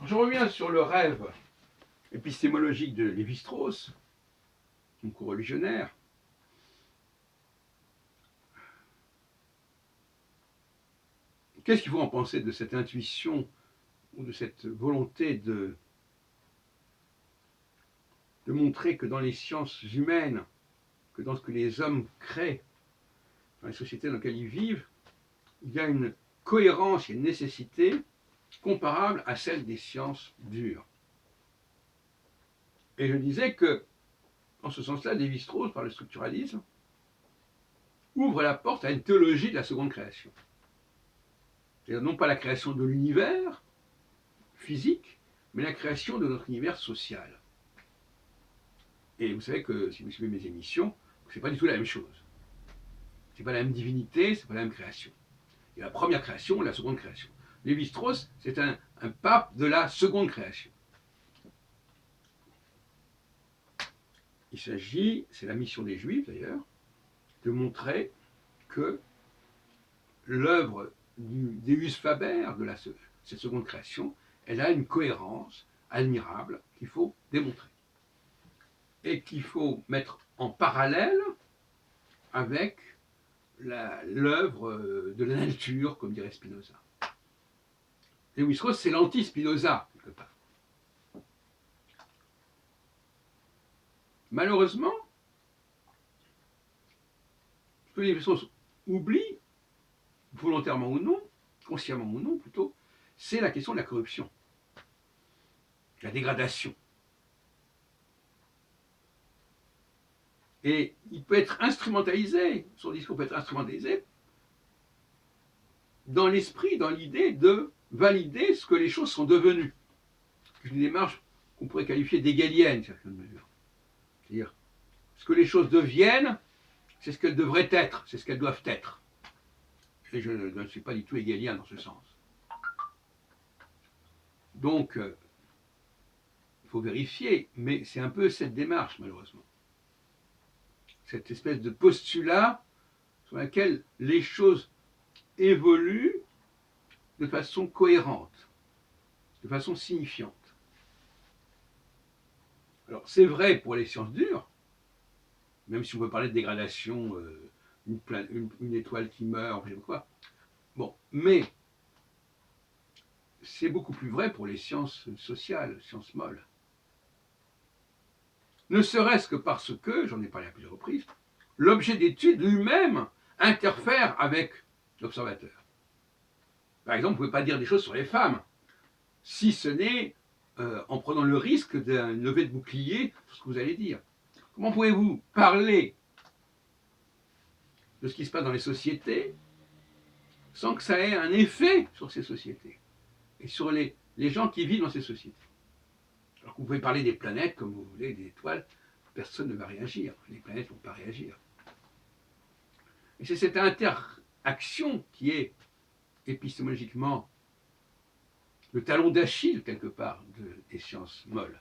Je reviens sur le rêve épistémologique de Lévi-Strauss, mon co-religionnaire. Qu'est-ce qu'il faut en penser de cette intuition ou de cette volonté de montrer que dans les sciences humaines, que dans ce que les hommes créent, dans les sociétés dans lesquelles ils vivent, il y a une cohérence et une nécessité comparable à celle des sciences dures. Et je disais que, en ce sens-là, Lévi-Strauss, par le structuralisme, ouvre la porte à une théologie de la seconde création. C'est-à-dire non pas la création de l'univers physique, mais la création de notre univers social. Et vous savez que, si vous suivez mes émissions, c'est pas du tout la même chose. C'est pas la même divinité, c'est pas la même création. Il y a la première création et la seconde création. Lévi-Strauss, c'est un pape de la seconde création. Il s'agit, c'est la mission des Juifs d'ailleurs, de montrer que l'œuvre du Deus Faber, de cette seconde création, elle a une cohérence admirable qu'il faut démontrer. Et qu'il faut mettre en parallèle avec l'œuvre de la nature, comme dirait Spinoza. Lévi-Strauss, c'est l'anti-Spinoza, quelque part. Malheureusement, ce que Lévi-Strauss oublie, volontairement ou non, consciemment ou non plutôt, c'est la question de la corruption, la dégradation. Et il peut être instrumentalisé, son discours peut être instrumentalisé dans l'esprit, dans l'idée de valider ce que les choses sont devenues. C'est une démarche qu'on pourrait qualifier d'hégélienne, à certaine mesure. C'est-à-dire, ce que les choses deviennent, c'est ce qu'elles devraient être, c'est ce qu'elles doivent être. Et je ne suis pas du tout hégélien dans ce sens. Donc, il faut vérifier, mais c'est un peu cette démarche, malheureusement. Cette espèce de postulat sur laquelle les choses évoluent de façon cohérente, de façon signifiante. Alors, c'est vrai pour les sciences dures, même si on peut parler de dégradation, une étoile qui meurt, je sais pas quoi. Bon, mais c'est beaucoup plus vrai pour les sciences sociales, sciences molles. Ne serait-ce que parce que, j'en ai parlé à plusieurs reprises, l'objet d'étude lui-même interfère avec l'observateur. Par exemple, vous ne pouvez pas dire des choses sur les femmes, si ce n'est en prenant le risque d'un lever de bouclier sur ce que vous allez dire. Comment pouvez-vous parler de ce qui se passe dans les sociétés sans que ça ait un effet sur ces sociétés et sur les gens qui vivent dans ces sociétés? Alors que vous pouvez parler des planètes comme vous voulez, des étoiles, personne ne va réagir. Les planètes ne vont pas réagir. Et c'est cette interaction qui est épistémologiquement le talon d'Achille, quelque part, des sciences molles.